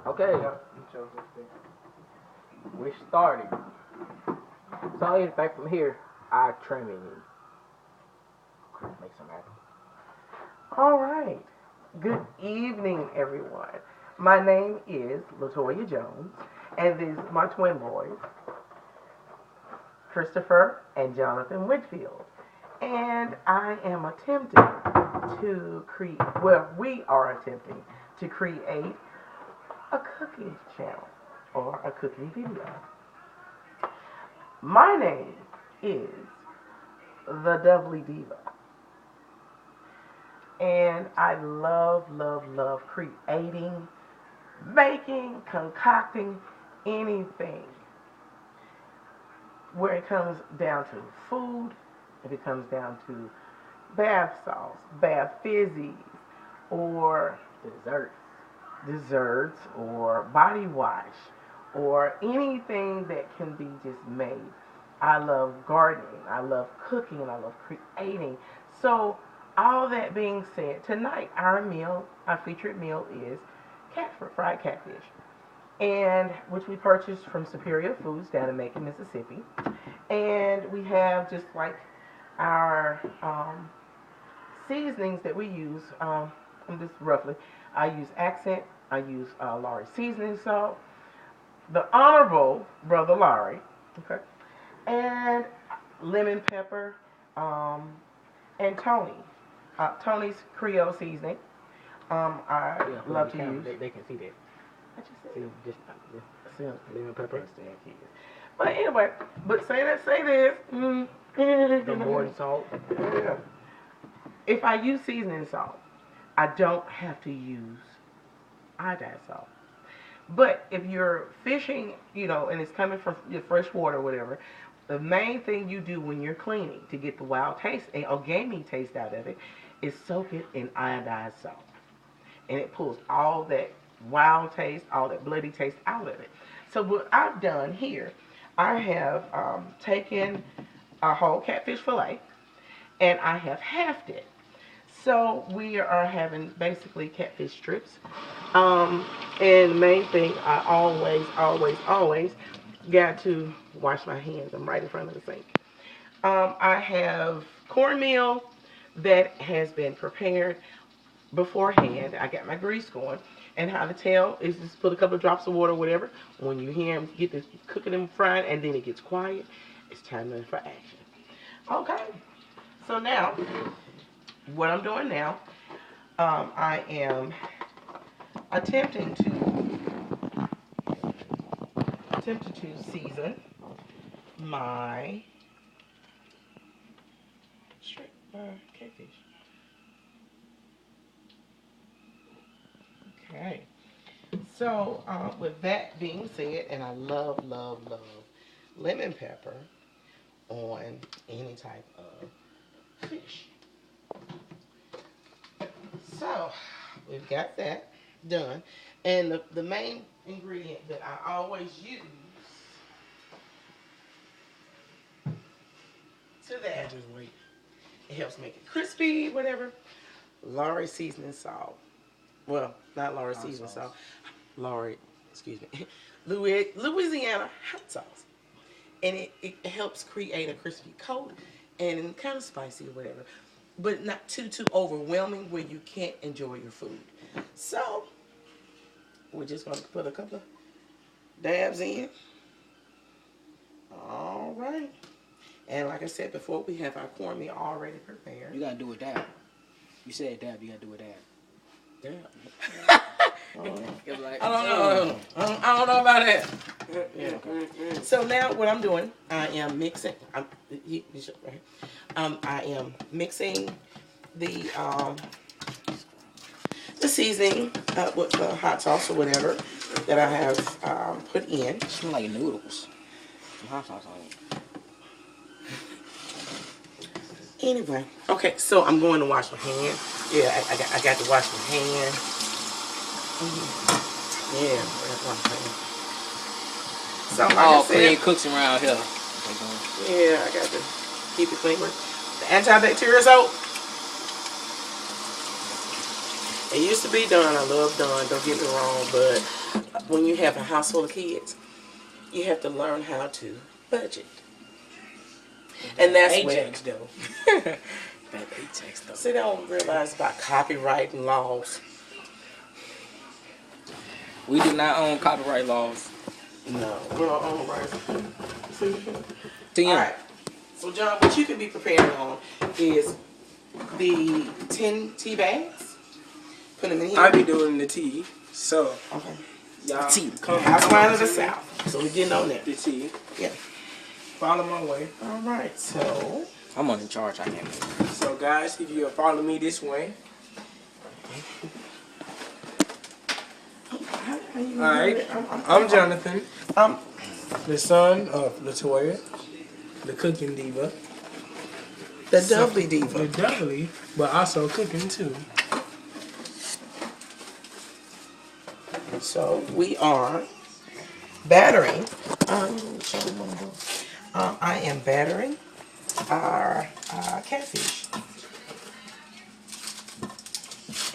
Okay, we're starting. So anything from here, I trim it and make some happen. All right. Good evening, everyone. My name is Latoya Jones, and these are my twin boys, Christopher and Jonathan Whitfield. And I am attempting to create, well, we are attempting to create a cooking channel or a cooking video. My name is the Doubly Diva. And I love, love, love creating, making, concocting anything. Where it comes down to food, if it comes down to bath salts, bath fizzies, or desserts, or body wash, or anything that can be just made. I love gardening, I love cooking, and I love creating. So, all that being said, tonight our featured meal is fried catfish, and which we purchased from Superior Foods down in Macon, Mississippi. And we have just like our seasonings that we use. Just roughly, I use Accent, I use Lawry seasoning salt, the Honorable Brother Lawry, okay, and lemon pepper, and Tony's Creole seasoning. I love to use. They can see that. What you say? See, lemon pepper. But anyway, say this. The Morton salt. Yeah. If I use seasoning salt, I don't have to use iodine salt. But if you're fishing, and it's coming from your fresh water or whatever, the main thing you do when you're cleaning to get the wild taste or gamey taste out of it is soak it in iodized salt. And it pulls all that wild taste, all that bloody taste out of it. So what I've done here, I have taken a whole catfish fillet and I have halved it. So we are having basically catfish strips. And the main thing, I always got to wash my hands. I'm right in front of the sink. I have cornmeal that has been prepared beforehand. I got my grease going. And how to tell is just put a couple of drops of water or whatever. When you hear them get this cooking and frying and then it gets quiet, it's time for action. Okay. So now, what I'm doing now, I am attempting to season my catfish. Okay. So, with that being said, and I love lemon pepper on any type of fish. So, we've got that done. And the main ingredient that I always use to that, Just wait. it helps make it crispy, whatever, Lawry seasoning salt. Well, not Lawry seasoning salt. Lawry, excuse me, Louisiana hot sauce. And it helps create a crispy coat and kind of spicy or whatever. But not too overwhelming where you can't enjoy your food. So, we're just going to put a couple of dabs in. All right. And like I said before, we have our cornmeal already prepared. You got to do a dab. You said dab, you got to do a dab. Yeah. Like, I don't know about that. Yeah, okay. So now what I'm doing, I am mixing. I am mixing the seasoning with the hot sauce or whatever that I have put in. It smells like noodles. Some hot sauce on it. Anyway, okay, so I'm going to wash my hands. Yeah, I got to wash my hands. Yeah, wash my hands. So like all I said, clean cooks around here. Yeah, I got to keep it clean with the antibacterial soap. It used to be done. I love done. Don't get me wrong, but when you have a house full of kids, you have to learn how to budget. And that's Paychecks, where. though. That paychecks, though. See, they don't realize about copyright and laws. We do not own copyright laws. No, we don't own rights. Damn. All right. So, John, what you can be preparing on is the 10 tea bags. Put them in here. I be doing the tea, so Okay. y'all Tea. come Outline of the South. So we're getting on that. the tea. Yeah. Follow my way. All right. So. I'm on in charge. I can't move. So guys, if you follow me this way, How you all right. doing? I'm Jonathan, I'm the son of Latoya, the cooking diva, the Dudley the Diva. Dudley, but also cooking too. So we are battering. I am battering our catfish,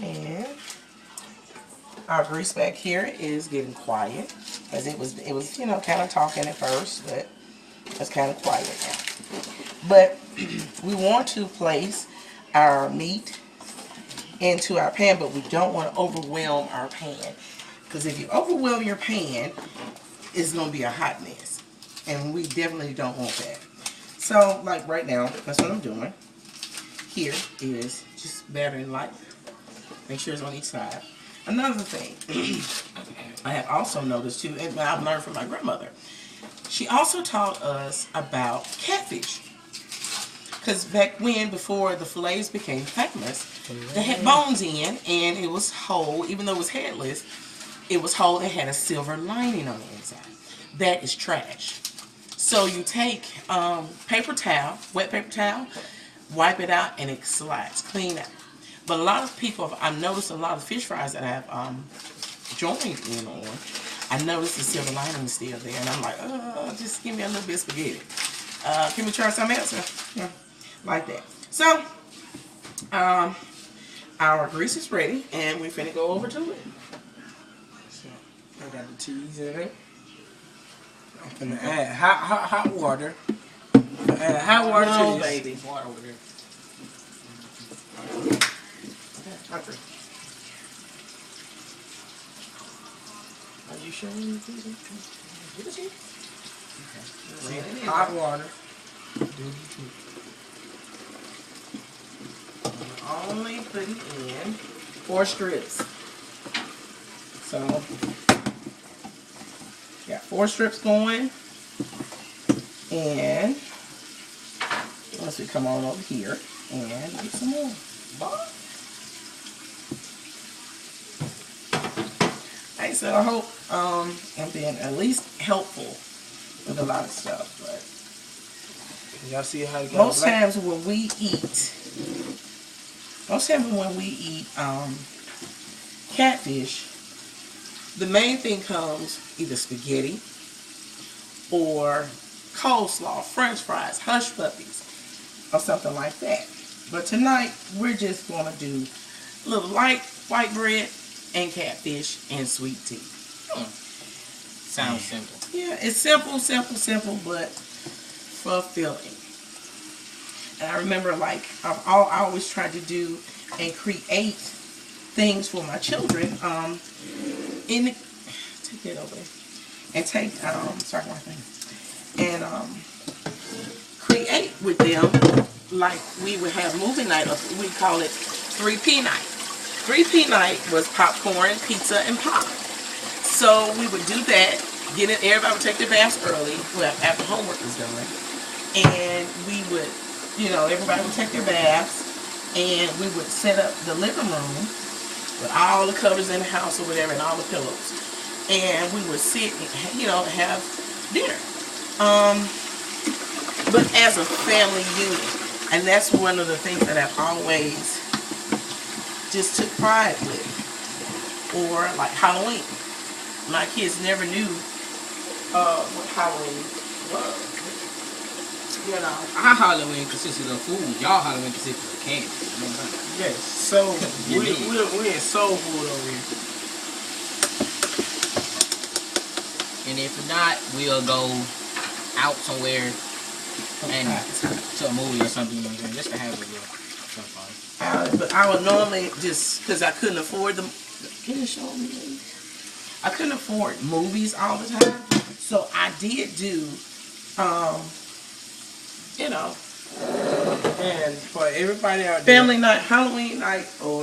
and our grease back here is getting quiet, as it was kind of talking at first, but it's kind of quiet now. But we want to place our meat into our pan, but we don't want to overwhelm our pan, because if you overwhelm your pan, it's going to be a hot mess, and we definitely don't want that. So, like right now, that's what I'm doing. Here is just battering light. Make sure it's on each side. Another thing, I have also noticed too, and I've learned from my grandmother. She also taught us about catfish. Because back when, before the fillets became famous, they had bones in, and it was whole. Even though it was headless, it was whole. It had a silver lining on the inside. That is trash. So you take paper towel, wet paper towel, wipe it out, and it slides clean out. But a lot of people, I've noticed a lot of fish fries that I've joined in on, I noticed the silver lining is still there, and I'm like, just give me a little bit of spaghetti. Can we try something else? Yeah, like that. So, our grease is ready, and we're finna go over to it. So I got the cheese in it. I'm gonna add hot water. Add hot water No, to this. baby. Water over there. Okay. Are you sure you do that? Okay. Hot water. Only putting in 4 strips. So, got 4 strips going. And once we come on over here and get some more. Alright, so I hope I'm being at least helpful with a lot of stuff. But Y'all see how you got most black? times when we eat catfish, the main thing comes either spaghetti or coleslaw, french fries, hush puppies, or something like that. But tonight, we're just going to do a little light white bread and catfish and sweet tea. Sounds simple. Yeah, it's simple, but fulfilling. And I remember, like, I always tried to do and create things for my children. Take that over there. And take, sorry, my thing. And create with them, like we would have movie night, or we call it 3P night. 3P night was popcorn, pizza, and pop. So we would do that, everybody would take their baths early, well, after homework was done. And we would, everybody would take their baths, and we would set up the living room with all the covers in the house or whatever, and all the pillows. And we would sit and, have dinner. But as a family unit. And that's one of the things that I've always just took pride with. Or like Halloween. My kids never knew what Halloween was. You know. Our Halloween consisted of food. Y'all Halloween consisted of candy. You know what I'm saying? Yes, so You we did. we're in soul food over here. And if not, we'll go out somewhere and to a movie or something, you know what I'm saying? Just to have a little some fun. But I would normally just because I couldn't afford them. Can you show me? Please? I couldn't afford movies all the time, so I did do, you know, And for everybody out there, family night, Halloween night, or